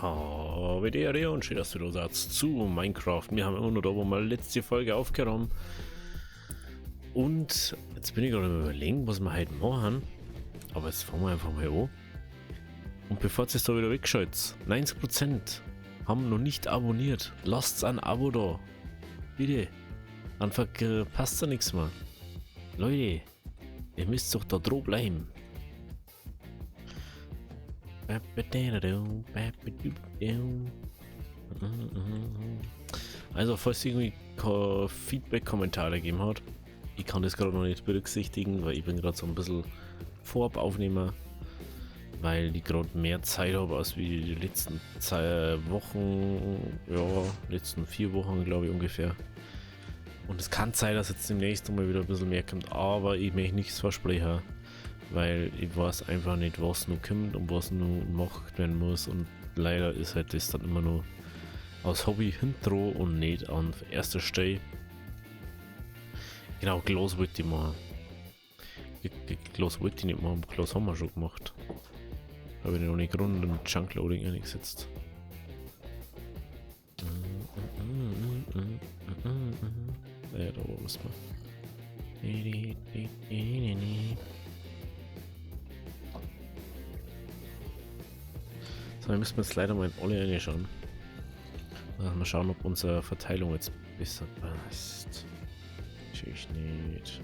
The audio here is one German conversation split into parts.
Habe die Ehre und schön, dass du da sagst zu Minecraft. Wir haben immer noch da, wo wir letzte Folge aufgeräumt. Und jetzt bin ich gerade überlegen, was wir heute machen. Aber jetzt fangen wir einfach mal an. Und bevor es da wieder wegschaltet, 90% haben noch nicht abonniert. Lasst ein Abo da. Bitte. Dann verpasst ihr nichts mehr. Leute, ihr müsst doch da dran bleiben. Also, falls irgendwie Feedback-Kommentare gegeben hat, ich kann das gerade noch nicht berücksichtigen, weil ich bin gerade so ein bisschen vorab Aufnehmer, weil ich gerade mehr Zeit habe als wie die letzten 2 Wochen, ja, letzten 4 Wochen glaube ich ungefähr. Und es kann sein, dass jetzt demnächst mal wieder ein bisschen mehr kommt, aber ich möchte nichts versprechen, weil ich weiß einfach nicht, was noch kommt und was noch gemacht werden muss, und leider ist halt das dann immer nur aus Hobby Intro und nicht an erster Stelle. Genau, Glas wollte ich machen. Glas wollte ich nicht machen, aber Glas haben wir schon gemacht. Habe ich noch nicht rund im Chunkloading eingesetzt. Ja, da oben müssen wir. So, dann müssen wir jetzt leider mal in alle reinschauen. Mal schauen, ob unsere Verteilung jetzt besser passt. Natürlich nicht.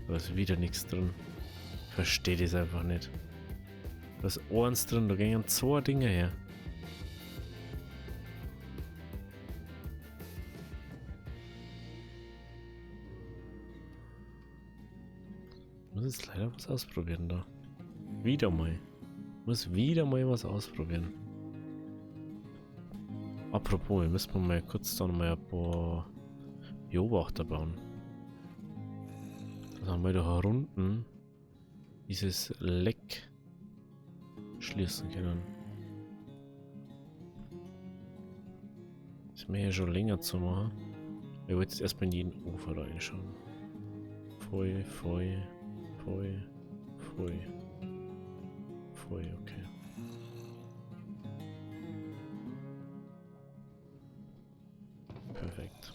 Da ist wieder nichts drin. Ich verstehe das einfach nicht. Da ist eins drin, da gehen 2 Dinge her. Ich muss jetzt leider was ausprobieren da. Wieder mal. Ich muss wieder mal was ausprobieren. Apropos, wir müssen mal kurz da noch mal ein paar Beobachter bauen. Dass wir da unten dieses Leck schließen können. Das ist mir ja schon länger zu machen. Ich wollte jetzt erstmal in jeden Ufer reinschauen. Voll, okay. Perfekt.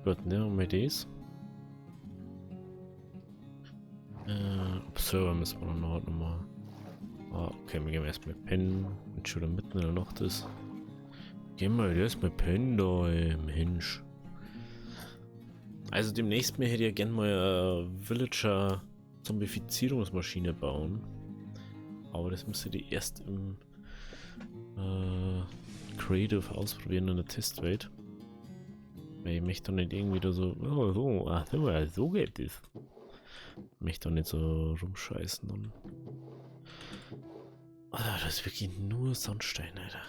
Gut, nehmen wir das. Server müssen wir noch machen. Ah, okay, wir gehen erstmal pennen. Und schon mitten in der Nacht ist. Gehen wir erstmal pennen da, Mensch. Also demnächst hätte ich ja gerne mal eine Villager Zombifizierungsmaschine bauen. Aber das müsste ich erst im Creative ausprobieren in der Testwelt. Weil ich möchte doch nicht irgendwie da so, so geht das. Ich möchte doch nicht so rumscheißen dann. Alter, das ist wirklich nur Sandstein, Alter.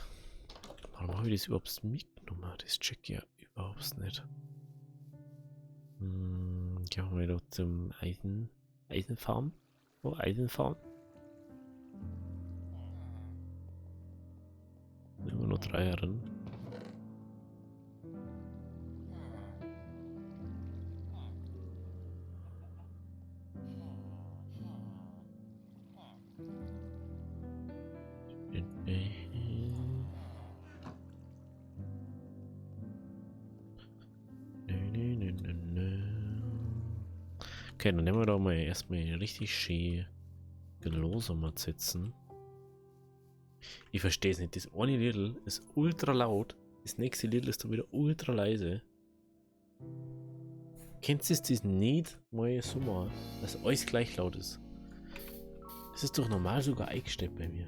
Warum habe ich das überhaupt mitgenommen? Das check ich ja überhaupt nicht. Gehen wir doch zum Eisenfarm. Oh, Eisenfarm. Immer nur 3 drin. Okay, dann nehmen wir doch mal erstmal richtig schön Gelose mal setzen. Ich verstehe es nicht. Das eine Lidl ist ultra laut. Das nächste Lidl ist dann wieder ultra leise. Kennst du das nicht mal so mal, dass alles gleich laut ist? Das ist doch normal sogar eingestellt bei mir.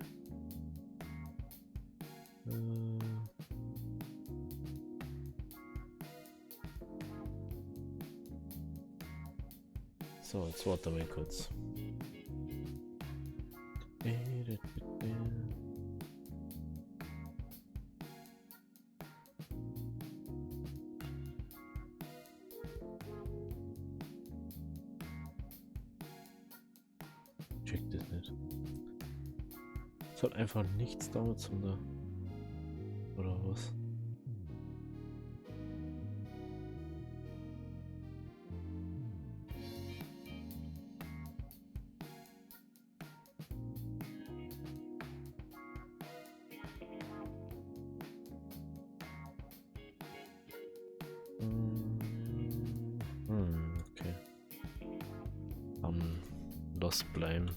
So, jetzt warte mal kurz. Check das nicht. Es hat einfach nichts damit zu tun. Oder was? lass bleiben.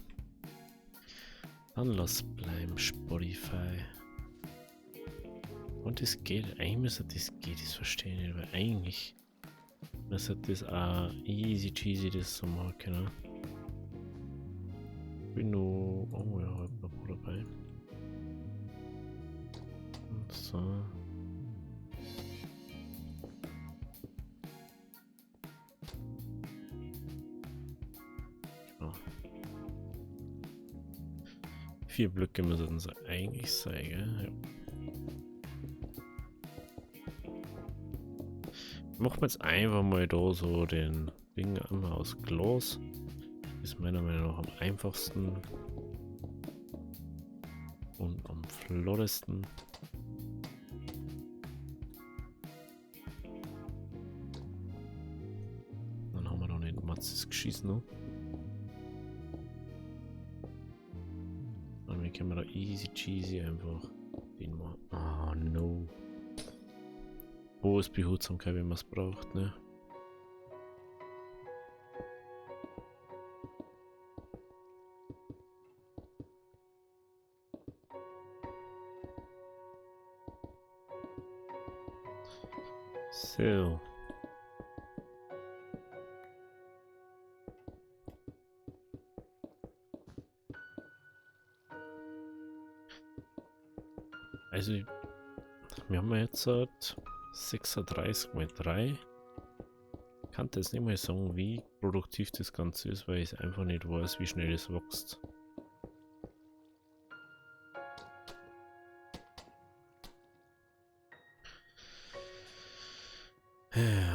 Dann lass bleiben, Spotify. Und das geht, eigentlich müsste das geht, das verstehe ich nicht, weil eigentlich müsste das auch easy cheesy das so machen können. Bin nur, oh ja, hab noch wo dabei. Und so. Genau. 4 Blöcke müssen es eigentlich sein, gell? Ja. Machen wir jetzt einfach mal da so den Ding einmal aus Glas. Ist meiner Meinung nach am einfachsten und am flottesten. Dann haben wir noch nicht Matzes geschissen. Ne? Dann können wir da easy cheesy einfach den machen. Oh no. Wo ist Behutsamkeit, wenn man es braucht, ne? So. Also, wir haben jetzt 36 mal 3. Ich kann jetzt nicht mal sagen, wie produktiv das Ganze ist, weil ich einfach nicht weiß, wie schnell es wächst.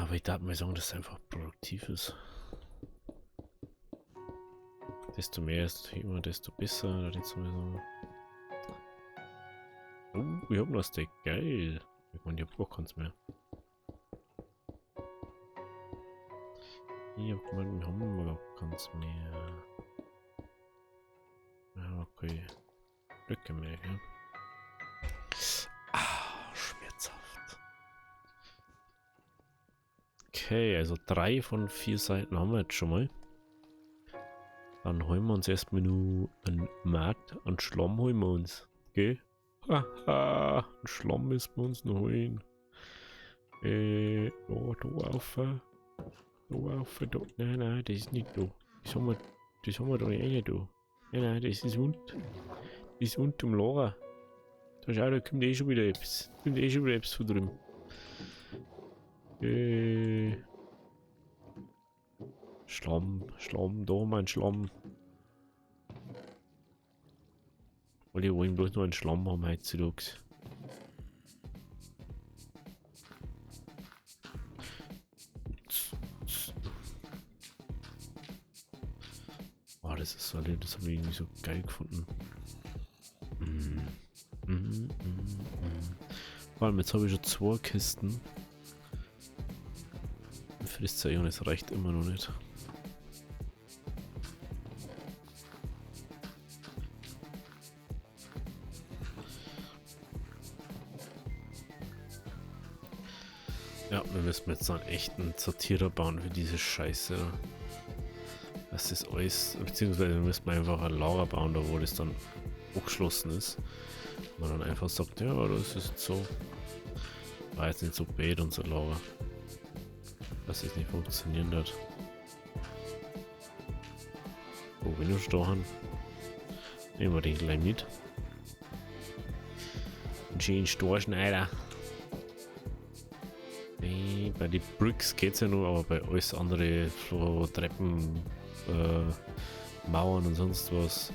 Aber ich darf mal sagen, dass es einfach produktiv ist. Desto mehr ist immer, desto besser. Oder nicht so sagen. Oh, wir haben das Deck. Geil. Ich meine, ich hab gar keins mehr. Ich hab gemeint, wir haben gar keins mehr. Ja, okay. Blöcke mehr, gell? Ah, schmerzhaft. Okay, also 3 von 4 Seiten haben wir jetzt schon mal. Dann holen wir uns erstmal nur einen Markt und Schlamm holen wir uns. Okay? Haha, ein Schlamm müssen wir uns noch holen. Oh, da auf. Da auf, da. Nein, nein, das ist nicht da. Das haben wir da nicht da. Nein, nein, das ist unten. Das ist unten im Lager. Da schau, da kommt eh schon wieder etwas. Da kommt eh schon wieder etwas von drüben. Schlamm, da haben wir einen Schlamm. Weil die wollen bloß nur einen Schlamm haben heutzutage. Oh, das ist so lieb, das habe ich irgendwie so geil gefunden. Vor allem, jetzt habe ich schon 2 Kisten. Für das Zeichen, das reicht immer noch nicht. Ja, wir müssen jetzt einen echten Sortierer bauen für diese Scheiße. Das ist alles, beziehungsweise wir müssen einfach ein Lager bauen, da wo das dann hochgeschlossen ist. Man dann einfach sagt, ja, das ist jetzt so. War jetzt nicht so bad unser Lager. Dass es nicht funktionieren wird. Wo bin ich da? Nehmen wir den gleich mit. Einen schönen Storschneider. Bei den Bricks geht es ja nur, aber bei alles andere, so Treppen, Mauern und sonst was,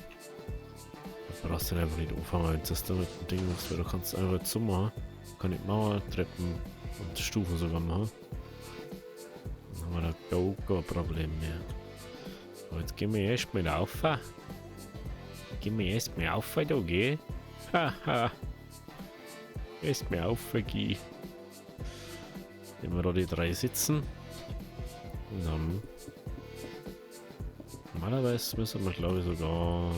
da brauchst du einfach nicht anfangen, wenn du das da mit dem Ding machst, weil du kannst einfach jetzt so machen. Kann nicht Mauern, Treppen und Stufen sogar machen. Dann haben wir da gar kein Problem mehr. Aber jetzt gehen wir erstmal rauf. Gehen wir erstmal rauf, da, gell? Haha. Erstmal rauf, geh. Wenn wir da die 3 sitzen. Und dann. Normalerweise müssen wir, glaube ich, sogar.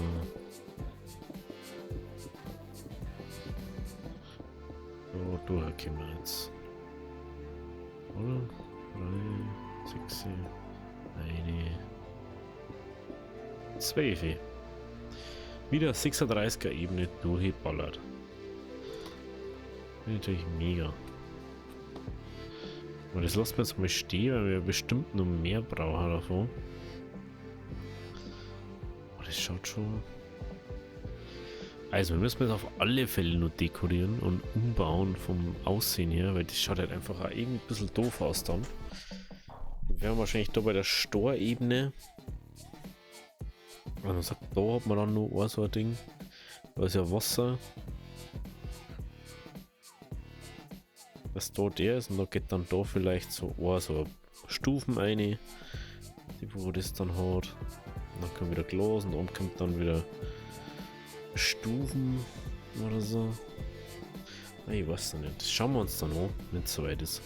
So durchkommen wir jetzt. Oder? 3, 6, 1, 12. Wieder 36er Ebene durchgeballert. Natürlich mega. Und das lassen wir jetzt mal stehen, weil wir bestimmt noch mehr brauchen davon. Oh, das schaut schon. Also wir müssen jetzt auf alle Fälle nur dekorieren und umbauen vom Aussehen her, weil das schaut halt einfach auch irgendwie ein bisschen doof aus dann. Wir haben wahrscheinlich da bei der Storebene. Man sagt, da hat man dann nur so ein Ding. Da ist ja Wasser. Dass da der ist und da geht dann da vielleicht so Stufen rein, wo das dann hat. Und dann kommt wieder Glas und oben kommt dann wieder Stufen oder so. Ich weiß nicht. Das schauen wir uns dann an, wenn es soweit ist.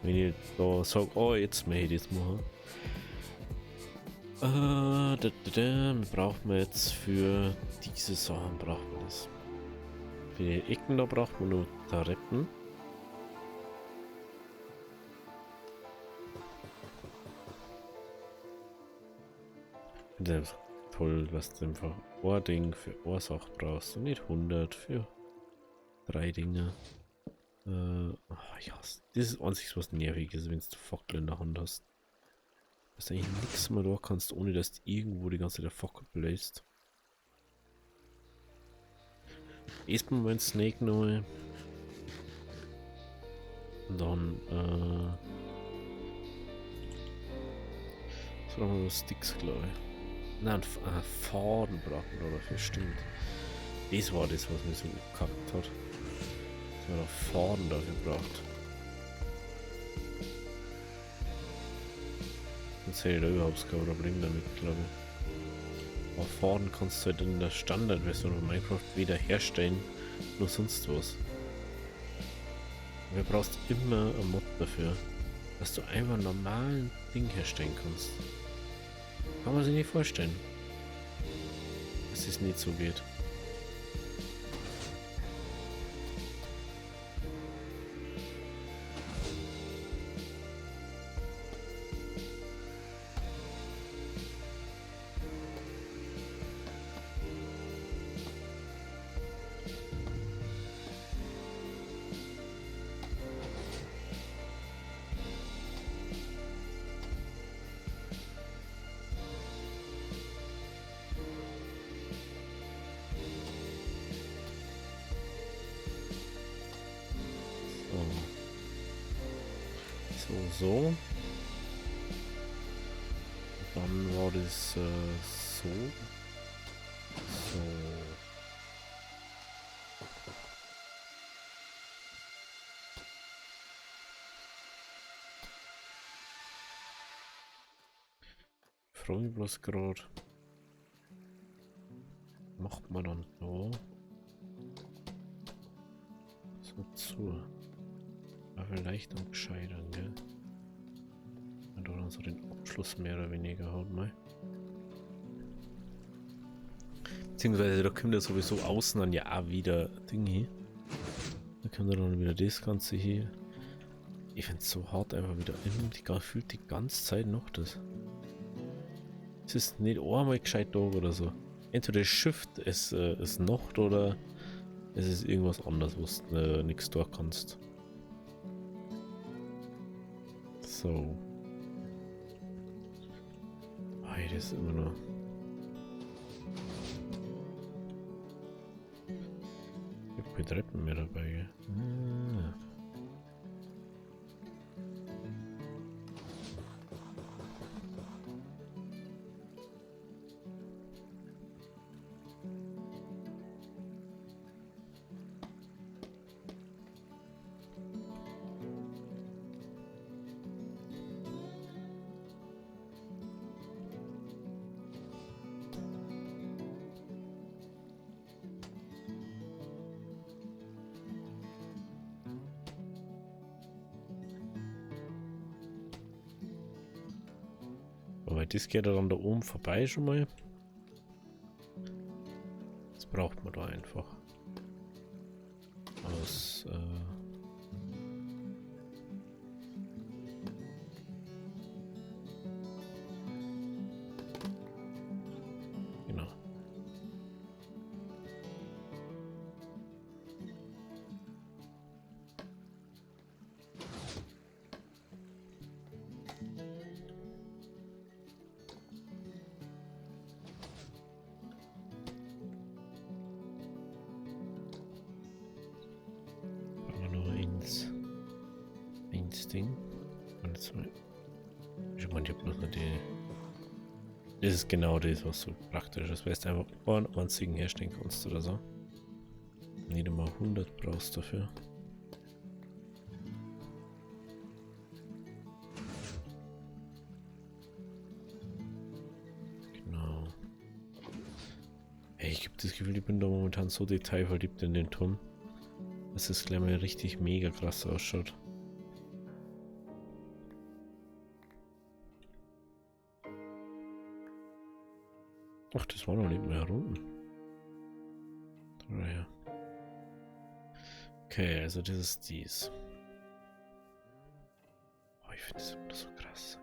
Wenn ich da sage, oh, jetzt möchte ich das machen. Braucht man jetzt für diese Sachen braucht man das. Für die Ecken da braucht man nur Taretten. Das ist toll, was du einfach ein Ding für Ursache brauchst und nicht 100 für 3 Dinge. Ja, das ist einzig was nervig ist, wenn du Fackel in der Hand hast. Dass du eigentlich nichts mehr da kannst, ohne dass du irgendwo die ganze Zeit der Fackel bläst. Erstmal meinen Snake neu. Und dann, so brauchen wir Sticks, glaube ich. Nein, Faden brauchen wir dafür, stimmt. Das war das, was mir so gekackt hat. Dass man da Faden dafür braucht. Sonst hätte ich da überhaupt kein Problem damit, glaube ich. Aber Faden kannst du halt in der Standardversion von Minecraft weder herstellen, noch sonst was. Du brauchst immer ein Mod dafür, dass du einfach ein normalen Ding herstellen kannst. Kann man sich nicht vorstellen, dass es nicht so geht. So. Dann war das so. So. Freue mich bloß gerade. Macht man dann da. So zu. Aber vielleicht am gescheitern, gell? Wenn du dann so den Abschluss mehr oder weniger hat, mal. Beziehungsweise da kommt ja sowieso außen dann ja auch wieder Dinge. Da kommt dann wieder das Ganze hier. Ich finde es so hart einfach wieder. Die fühlt die ganze Zeit noch das. Es ist nicht einmal gescheit da oder so. Entweder Shift ist Nacht oder es ist irgendwas anderes, was du nichts da kannst. So. Hey, das ist immer noch. Ich habe keine Treppen mehr dabei, gell? Ah. Aber das geht ja dann da oben vorbei schon mal. Das braucht man da einfach. Aus das Ding. Und jetzt mal. Ich meine, ich habe bloß nicht die. Das ist genau das, was so praktisch ist, weil du einfach einen einzigen herstellen kannst oder so. Nicht einmal 100 brauchst du dafür. Genau. Ey, ich habe das Gefühl, ich bin da momentan so detailverliebt in den Turm, dass es gleich mal richtig mega krass ausschaut. Ach, das war noch nicht mehr unten. Ja. Okay, also das ist dies. Oh, ich finde das immer so krass.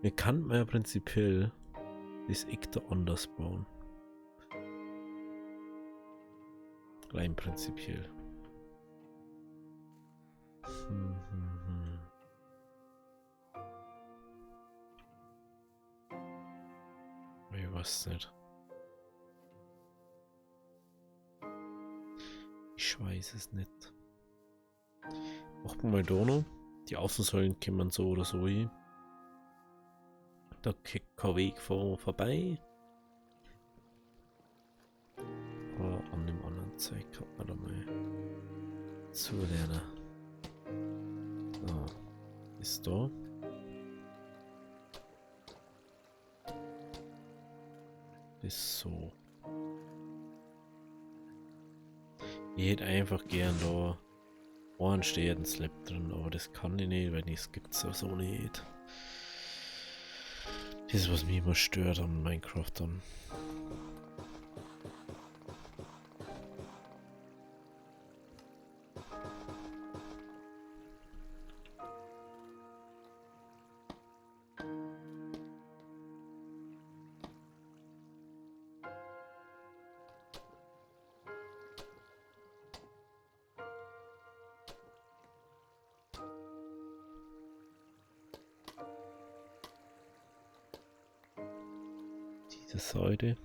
Wir kann man ja prinzipiell das Eck da anders bauen. Rein prinzipiell. Ich weiß nicht. Ich weiß es nicht. Machen wir mal da noch. Die Außensäulen kann man so oder so hin. Da geht kein Weg vorbei. Aber an dem anderen Zeug kann man da mal zulernen. So. Ist da. Ist so. Ich hätte einfach gern da einen stehenden Slab drin, aber das kann ich nicht, weil das gibt es so nicht. Das ist, was mich immer stört an Minecraft dann. Diese Säule.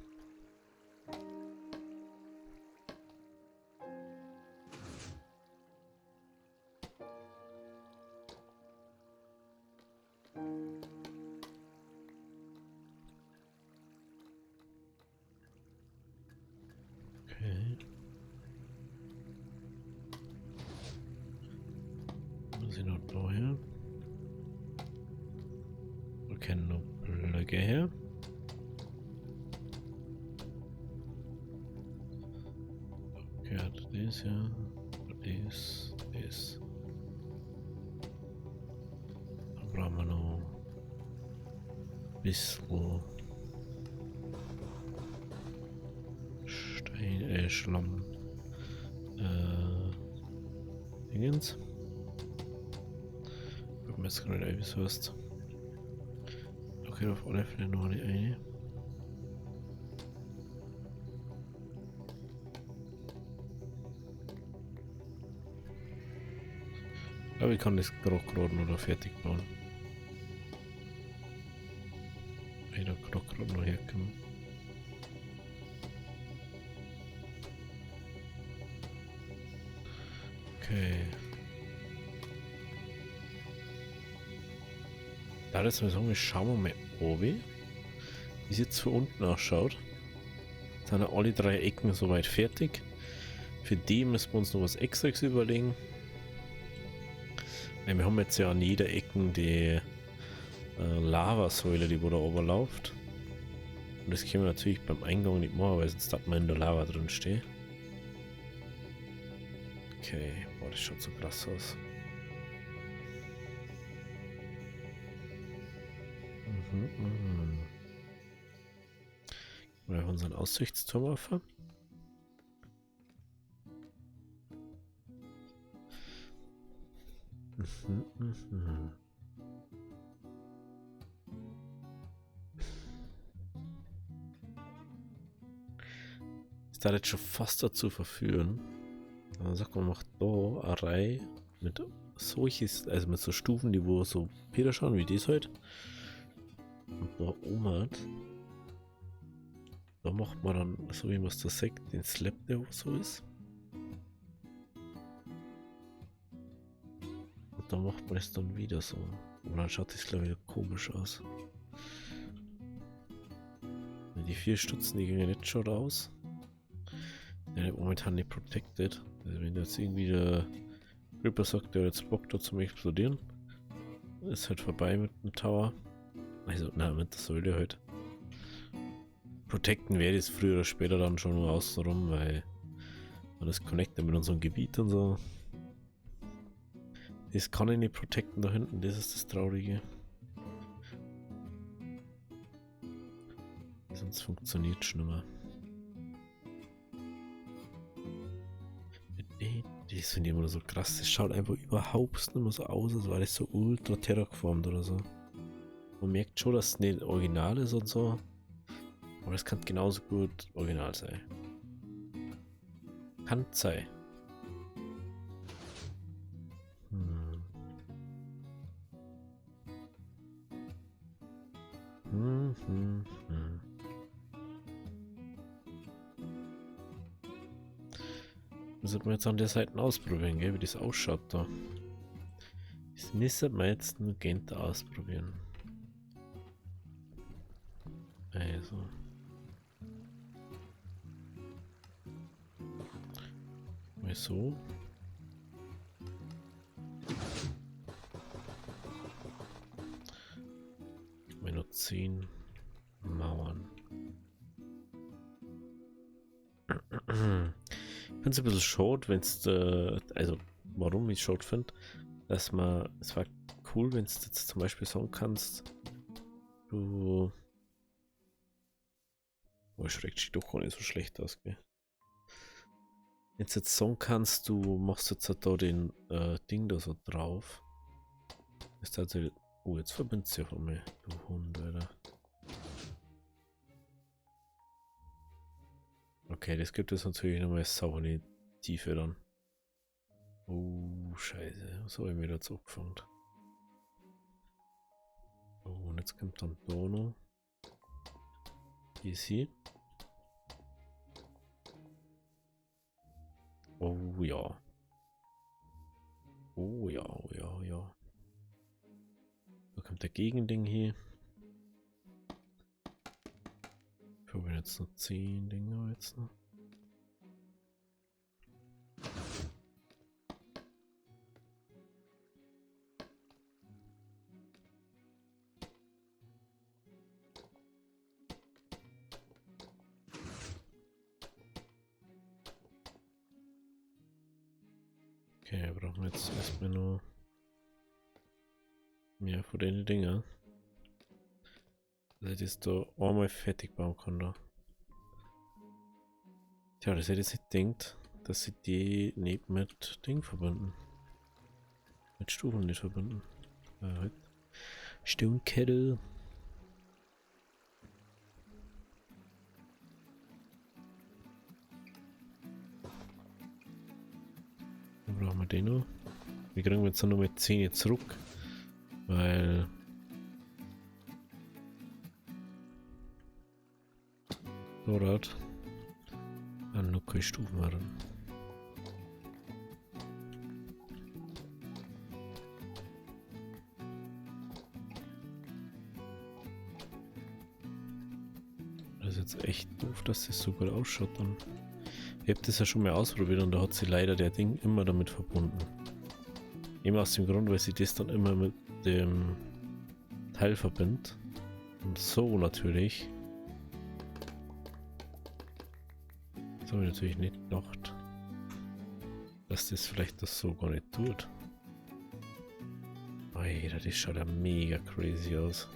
Okay. Muss ich noch da her? Wir kennen noch Blöcke her. Okay, das ja. Das. Dann brauchen wir noch ein bisschen Stein, Schlamm. Dingens. Ich weiß gar nicht, wie es heißt. Okay, auf alle Fälle noch die eine. Aber ich kann das gerade noch fertig bauen. Wenn ich da gerade noch herkomme. Okay. Da jetzt mal sagen, schauen wir mal oben, wie es jetzt von unten ausschaut. Jetzt sind ja alle 3 Ecken soweit fertig. Für die müssen wir uns noch was Extras überlegen. Wir haben jetzt ja an jeder Ecke die Lavasäule, die wo da oben läuft. Und das können wir natürlich beim Eingang nicht machen, weil sonst hat man in der Lava drin stehen. Okay, boah, das schaut so krass aus. Wir haben unseren Aussichtsturm auf. Ist da jetzt schon fast dazu verführen. Dann sagt man, macht da eine Reihe mit solches, also mit so Stufen, die wo so Peter schauen, wie das halt. Und da oben hat Da macht man dann, so wie man es da sagt, den Slap, der so ist. Und dann macht man es dann wieder so. Und dann schaut es, glaube ich, wieder komisch aus. Die 4 Stutzen, die gehen jetzt schon raus. Der ist momentan nicht protected. Also wenn jetzt irgendwie der Ripper sagt, der hat jetzt Bock da zum Explodieren, ist halt vorbei mit dem Tower. Also, na, mit der Säule halt. Protecten werde ich früher oder später dann schon nur außenrum, weil man das connectet mit unserem Gebiet und so. Das kann ich nicht protecten da hinten, das ist das Traurige. Sonst funktioniert es schon immer. Das finde ich immer so krass, das schaut einfach überhaupt nicht mehr so aus, als wäre das so ultra terraformt oder so. Man merkt schon, dass es nicht original ist und so, aber es kann genauso gut original sein. Kann sein. Das sollten wir jetzt an der Seite ausprobieren, gell, wie das ausschaut da. Das müssen wir jetzt nur Gente ausprobieren. Also. Mal so. Mal noch 10 Mauern. Ich finde es ein bisschen schade, wenn es, also warum ich es schade finde, dass man, es war cool, wenn du jetzt zum Beispiel sagen kannst, du, schreckt doch gar nicht so schlecht aus, gell? Wenn du jetzt sagen kannst, du machst jetzt da den Ding da so drauf, ist tatsächlich, oh, jetzt verbindet sich von mir, du Hund, Alter. Okay, das gibt es natürlich nochmal sauber in die Tiefe dann. Oh, scheiße. Was habe ich mir dazu abgefangen? Oh, und jetzt kommt dann da noch. Easy. Oh ja. Oh ja, oh ja, oh ja. Da kommt der Gegending hier. Ich habe jetzt noch 10 Dinger jetzt noch. Okay, brauchen wir jetzt erstmal nur mehr von den Dinger. Dass ich das da einmal fertig bauen kann da. Tja, das hätte ich jetzt nicht gedacht, dass sie die nicht mit Ding verbinden. Mit Stufen nicht verbinden. Halt. Sturmkette. Dann brauchen wir den noch. Wir kriegen jetzt nur mit 10 zurück. Weil dort noch keine Stufen waren. Das ist jetzt echt doof, dass das so gut ausschaut dann. Ich habe das ja schon mal ausprobiert und da hat sie leider der Ding immer damit verbunden. Eben aus dem Grund, weil sie das dann immer mit dem Teil verbindet. Und so natürlich. Das habe ich natürlich nicht gedacht, dass das vielleicht das so gar nicht tut. Alter, das schaut ja mega crazy aus.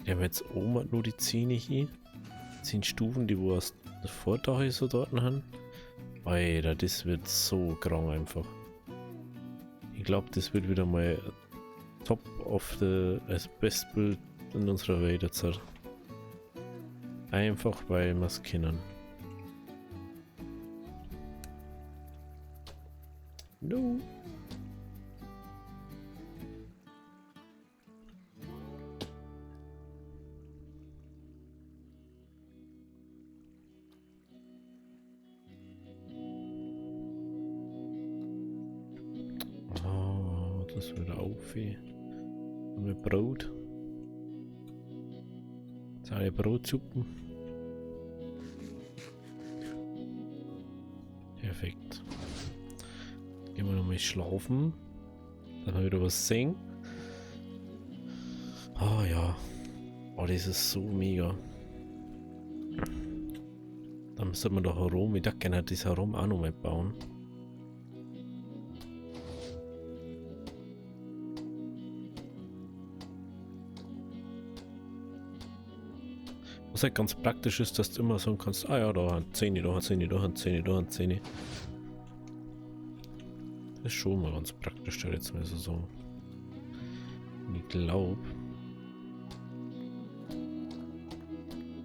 Wir haben jetzt oben nur die 10 hier. 10 Stufen, die wo aus der Vordach so dort haben. Alter, das wird so grau einfach. Ich glaube, das wird wieder mal top of the als Bestbild in unserer Welt jetzt. Einfach weil wir es kennen. No. das wieder auf. Und mit Brot. Jetzt alle Brotsuppen. Perfekt. Gehen wir nochmal schlafen. Dann haben wir wieder was sehen. Ah ja. Oh, das ist so mega. Dann müssen wir doch herum. Ich dachte gerne, das herum auch noch mal bauen. Was halt ganz praktisch ist, dass du immer sagen kannst, ah ja, da hat 10, da hat 10, da hat 10, da hat 10. Das ist schon mal ganz praktisch, da jetzt mal so. Und ich glaube,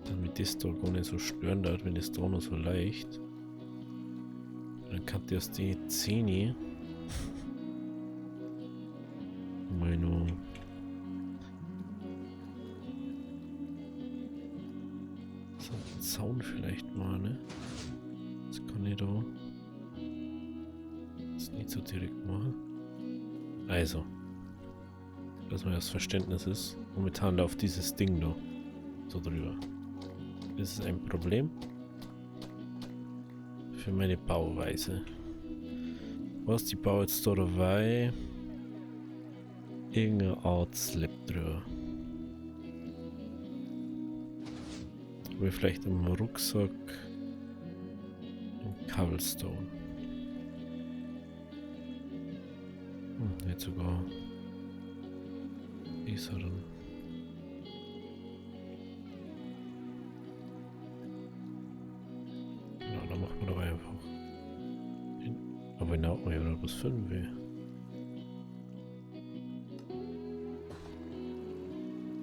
damit das da gar nicht so stören wird, wenn das da noch so leicht, dann kann das die 10 mal noch so einen Zaun vielleicht mal, ne? Das kann ich da jetzt nicht so direkt machen. Also, dass man das Verständnis ist, momentan läuft dieses Ding da so drüber. Das ist ein Problem für meine Bauweise. Was die baue jetzt da dabei? Irgendeine Art Slab drüber. Oder vielleicht im Rucksack ein Cobblestone. Nicht sogar besseren. Ja, dann machen wir doch einfach. Aber genau, ich will was finden will.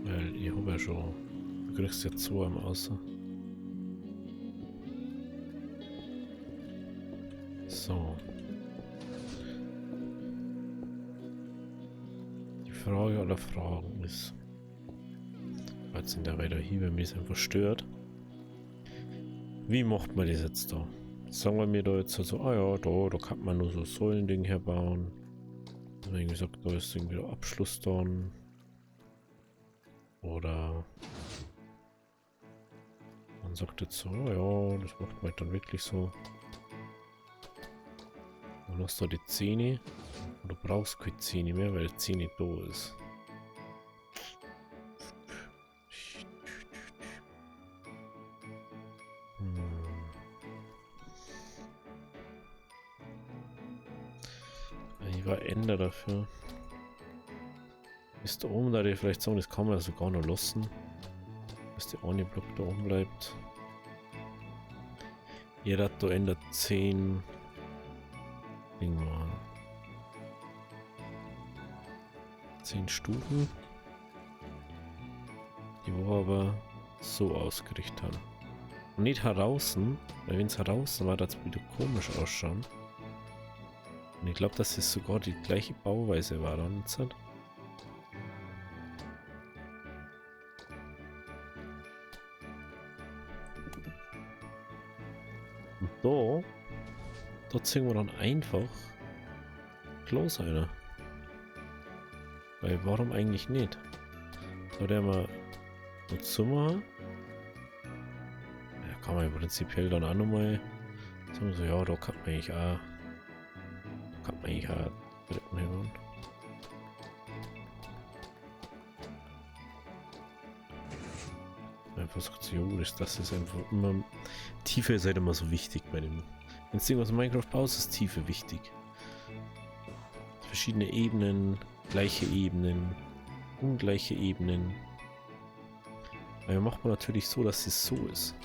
Weil ich habe ja schon. Du kriegst ja 2 am Außer. So. Die Frage aller Fragen ist. Jetzt sind der weiter hier, weil mich einfach stört. Wie macht man das jetzt da? Sagen wir mir da jetzt so, ah ja, da kann man nur so Säulending herbauen. Und dann gesagt, da ist irgendwie der Abschluss dann. Oder man sagt jetzt so, ja, das macht man dann wirklich so. Dann hast du die 10 und du brauchst keine 10 mehr, weil die 10 da ist. Ich war Ende dafür. Ist da oben, da die vielleicht sagen, das kann man sogar noch lassen. Dass der eine Block da oben bleibt. Jeder hat da ändert 10 Ding machen. 10 Stufen. Die wir aber so ausgerichtet haben. Und nicht heraus, weil wenn es heraus war, das wieder komisch ausschauen. Und ich glaube, dass es sogar die gleiche Bauweise war dann jetzt. Und da ziehen wir dann einfach Klos einer. Weil warum eigentlich nicht? Da der mal dazu machen. Ja, kann man prinzipiell dann auch nochmal sagen, so ja, da kann man eigentlich auch Treppen hin. Einfach sagt so, jo, das ist einfach immer. Tiefe ist halt immer so wichtig bei dem. Wenn du irgendwas in Minecraft baust, ist Tiefe wichtig. Verschiedene Ebenen, gleiche Ebenen, ungleiche Ebenen. Weil macht man natürlich so, dass es so ist.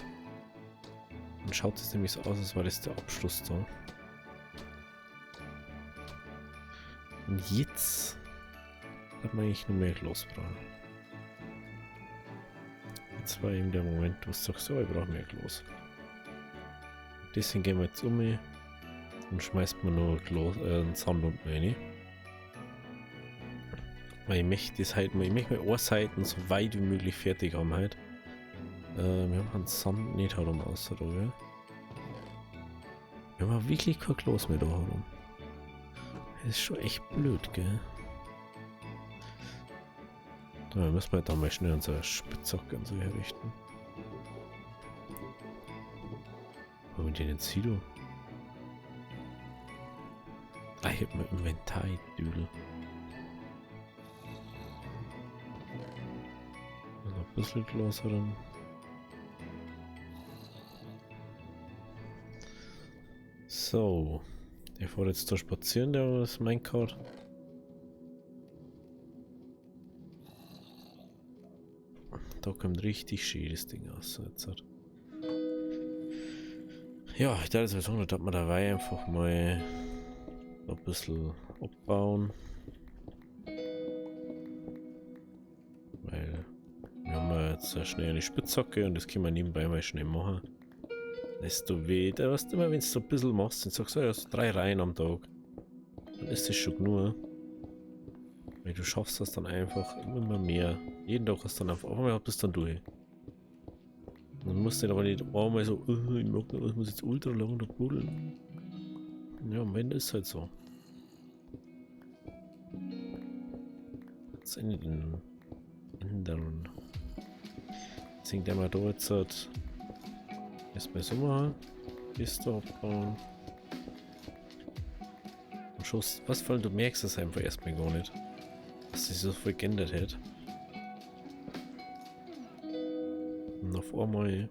Dann schaut es nämlich so aus, als war das der Abschluss da. Und jetzt hat man eigentlich nur mehr Glas brauchen. Jetzt war eben der Moment, wo du sagst, so, ich brauche mehr Glas. Deswegen gehen wir jetzt um und schmeißt man nur einen Sand unten rein. Weil ich möchte das halt mal, ich möchte mal Seiten so weit wie möglich fertig haben halt. Wir haben einen Sand nicht herum außer da, ja. Wir haben wirklich kein Glas mehr da herum. Das ist schon echt blöd, gell? Ja, müssen wir da mal schnell unsere Spitzhacke und so herrichten. Wo haben wir den jetzt Silo? Ah, ich hab mein Inventar, Düdel. Noch ein bisschen Glas herum. So. Der fährt jetzt da spazieren, der das Minecart. Da kommt richtig schönes Ding aus. Jetzt hat. Ja, ich dachte, dass man dabei einfach mal ein bisschen abbauen. Weil wir haben ja jetzt schnell eine Spitzhacke und das können wir nebenbei mal schnell machen. Desto weh, da weißt du immer, wenn du so ein bisschen machst und sagst, ja, so 3 Reihen am Tag, dann ist das schon genug. Weil du schaffst das dann einfach immer mehr. Jeden Tag hast du dann auf einmal bist du dann durch. Und dann musst du aber nicht einmal so, ich mag nicht, ich muss jetzt ultra lang da buddeln. Ja, am Ende ist es halt so. Jetzt in den anderen. Deswegen der mal da jetzt hat. Erstmal so machen. Kiste abbauen. Und Schuss. Was vor allem, du merkst es einfach erstmal gar nicht. Dass sich so viel geändert hat. Und auf einmal.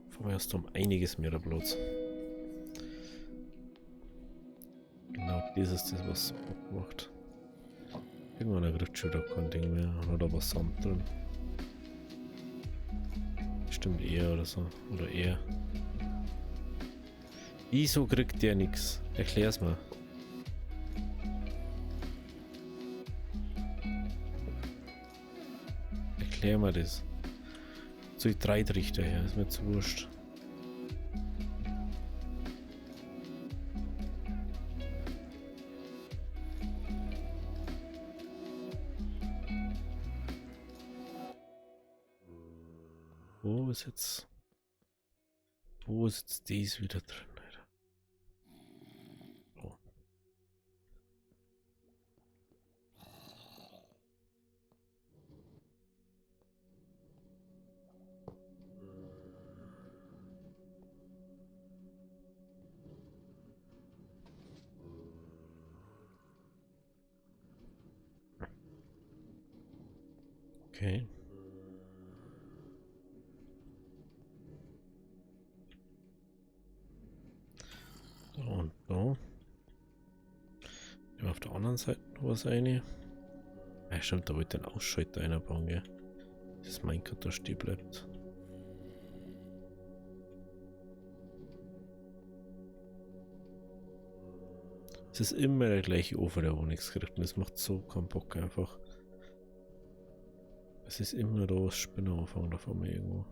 Auf einmal hast du um einiges mehr der Platz. Genau, das ist das, was es macht. Irgendwann kriegt schon wieder kein Ding mehr. Oder was Sand drin. Stimmt eher oder so. Oder eher. Wieso kriegt der nichts? Erklär's mal. Erklär mal das. So die 3 Trichter her, ist mir zu wurscht. Wo ist jetzt dies wieder drin, Alter? Oh. Okay. Da und da. Ja, auf der anderen Seite noch was eine. Ja, stimmt, da wollte ein Ausschalter einbauen, gell? Das Minecart da stehen bleibt. Es ist immer der gleiche Ofen, der wo nichts kriegt. Und das macht so keinen Bock einfach. Es ist immer da was Spinneranfang davon irgendwo.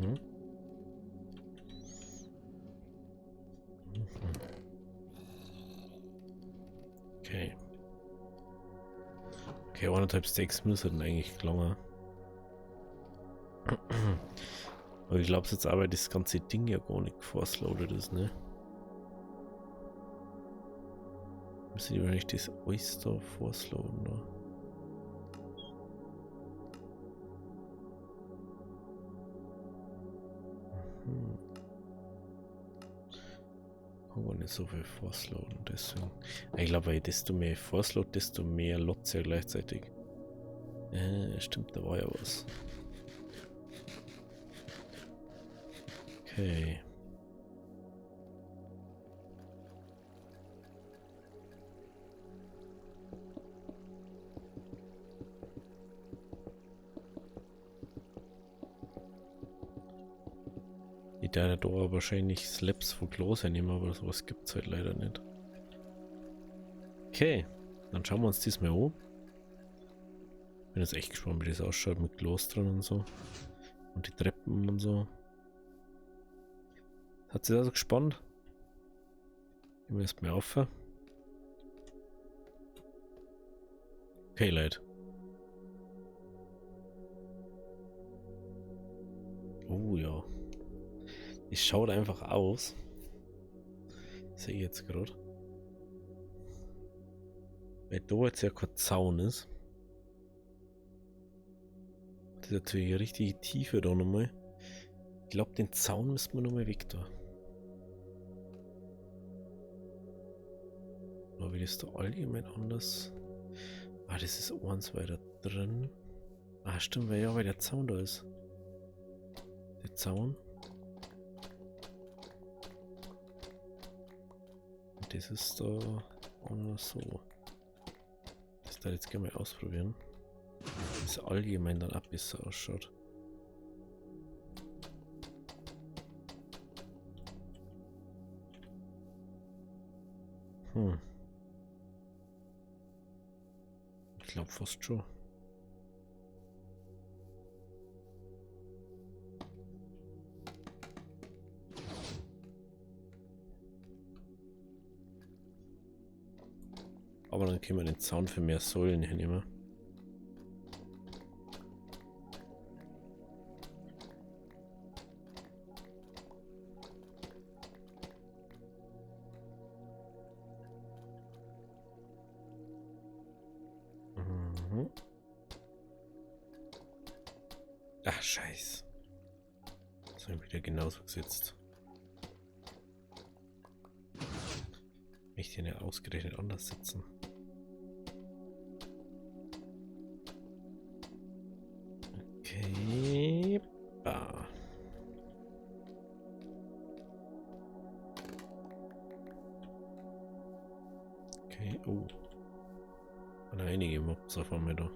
Mhm. Okay. Okay, 1,5 Steaks müssen eigentlich gelangen. Aber ich glaube jetzt aber, das ganze Ding ja gar nicht force-loaded ist, ne? Müssen die wahrscheinlich das Oyster force-loaden, ne? Mhm. Kann gar nicht so viel force-loaden, deswegen. Ich glaube, weil desto mehr force-load, desto mehr Lots ja gleichzeitig. Stimmt, da war ja was. Okay. Ich darf da wahrscheinlich Slaps von Glas nehmen, aber sowas gibt es halt leider nicht. Okay, dann schauen wir uns das mal an. Bin jetzt echt gespannt, wie das ausschaut mit Glas drin und so. Und die Treppen und so. Hat sich also gespannt? Gehen wir erstmal auf. Okay, Leute. Oh ja. Es schaut einfach aus. Sehe ich jetzt gerade. Weil da jetzt ja kein Zaun ist. Das ist natürlich eine richtige Tiefe da nochmal. Ich glaube, den Zaun müssen wir nochmal weg da. Oder wie das da allgemein anders? Ah, das ist eins weiter drin. Ah, stimmt, weil der Zaun da ist. Der Zaun. Und das ist da anders so. Das da jetzt gerne mal ausprobieren. Das allgemein dann auch besser ausschaut. Ich glaube fast schon. Aber dann können wir den Zaun für mehr Säulen hinnehmen. Mhm. Ach, scheiß. Das habe ich wieder genauso gesetzt. Ich den ja ausgerechnet anders sitzen. Okay. Bah. Okay, oh. Und einige Mobs auf einmal da.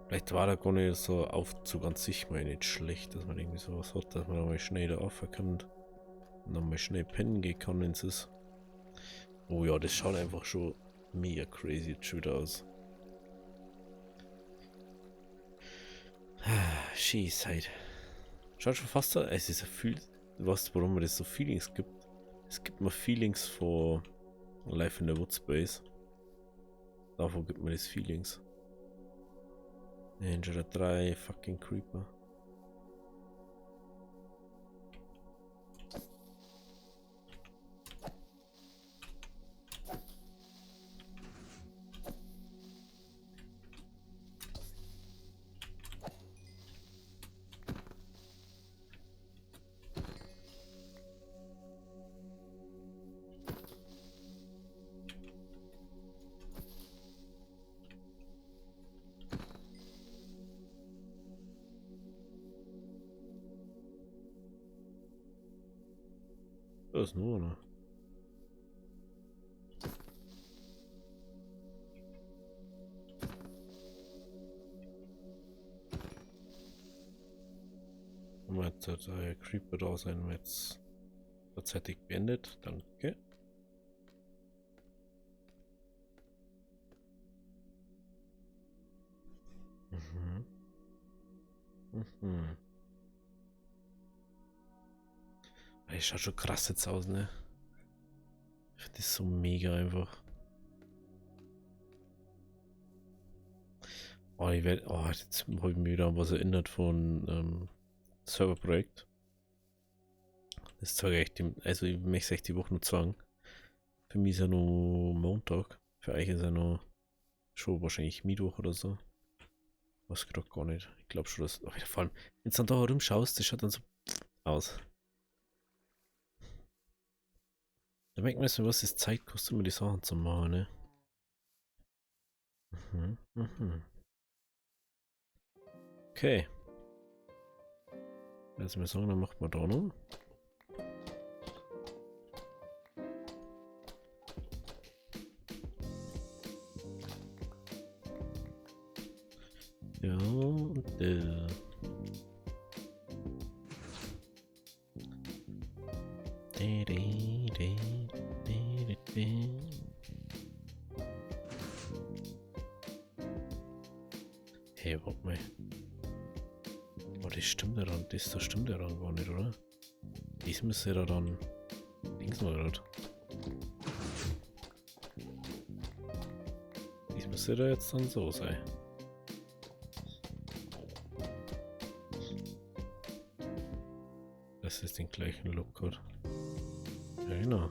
Vielleicht war da gar nicht so Aufzug an sich mal nicht schlecht, dass man irgendwie sowas hat, dass man nochmal schnell da aufkommt und nochmal schnell pennen gehen kann, wenn es ist. Oh ja, das schaut einfach schon mega crazy jetzt schon wieder aus. Schieß halt. Schaut schon fast so, es ist ein Gefühl, was, warum mir das so Feelings gibt. Es gibt mir Feelings vor Life in the Woodspace. Davon gibt mir das Feelings. Ninja 3, fucking Creeper. Das ist nur, ne? Und jetzt hat der Creeper da sein jetzt tatsächlich beendet. Danke. Mhm. Mhm. Das schaut schon krass jetzt aus, ne? Ich finde das so mega einfach. Oh, ich werde. Oh, jetzt habe ich mir wieder an was erinnert von Serverprojekt. Das zeige ich dem. Also, ich möchte es echt die Woche noch sagen. Für mich ist ja nur Montag. Für euch ist ja nur schon wahrscheinlich Mittwoch oder so. Was gerade gar nicht. Ich glaube schon, dass. Oh, vor allem, wenn du dann da herumschaust, das schaut dann so aus. Da merkt man erstmal, was es Zeit kostet, um die Sachen zu machen, ne? Mhm, mhm. Okay. Also wir sagen, dann macht man da noch. Ja, und hey, warte mal. Oh, das stimmt daran, das stimmt daran gar nicht, oder? Dies müsste da dann links mal gerade. Dies müsste da jetzt dann so sein. Das ist den gleichen Look hat. Ja, genau.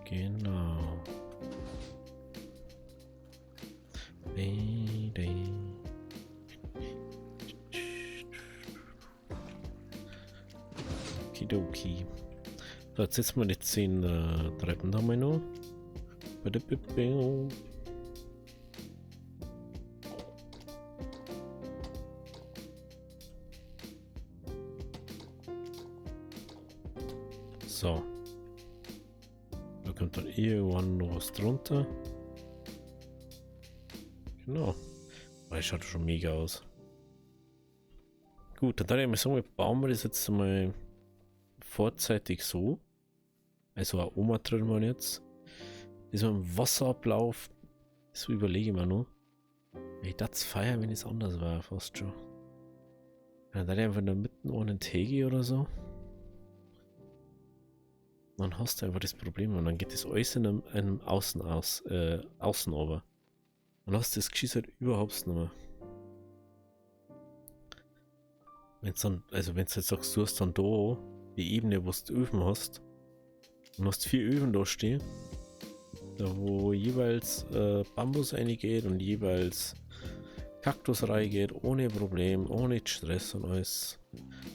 Genau. Okidoki. So, jetzt setzen wir die 10 Treppen da mal noch. So. Da kommt dann irgendwann noch was drunter. Genau. Das schaut schon mega aus. Gut, dann würde ich mal sagen, wir bauen wir das jetzt mal vorzeitig so. Also auch Oma drin waren jetzt. Das war ein Wasserablauf. So überlege ich mir noch. Ich dachte es feiern, wenn es anders war, fast schon. Dann hätte ich einfach in der Mitte einen Tegi oder so. Dann hast du einfach das Problem und dann geht das alles in einem Außen aber. Dann hast du das Geschiss halt überhaupt nicht mehr. Wenn's dann, also wenn du jetzt sagst, du hast dann da die Ebene, wo du Öfen hast, und hast 4 Öfen da stehen, da wo jeweils Bambus reingeht und jeweils Kaktus reingeht, ohne Problem, ohne Stress und alles.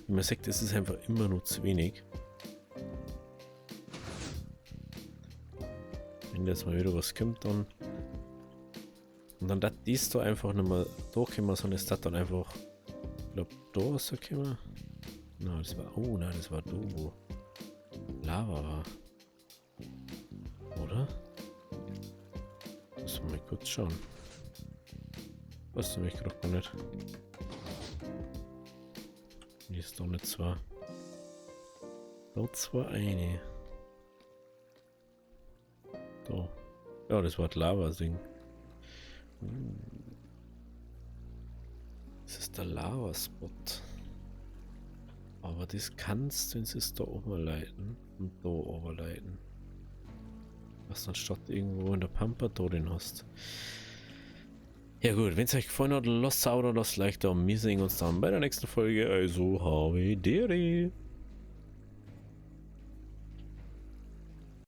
Wie man sagt, es ist einfach immer nur zu wenig. Wenn jetzt mal wieder was kommt, dann und dann das da einfach nicht mehr durchkommen, sondern ist das dann einfach, ich glaube, da rausgekommen. Nein, das war, oh nein, das war da, wo Lava war. Oder? Lass mal kurz schauen. Was du mich gerade gar nicht. Hier ist doch nicht zwei. Dort war eine. Da. Ja, das war das Lava-Ding. Das ist der Lava-Spot. Aber das kannst du, wenn es da oben leiten und da oben leiten. Was dann statt irgendwo in der Pampa da den hast. Ja gut, wenn es euch gefallen hat, lasst es auch oder lasst Like da und wir sehen uns dann bei der nächsten Folge. Also, habe Dere.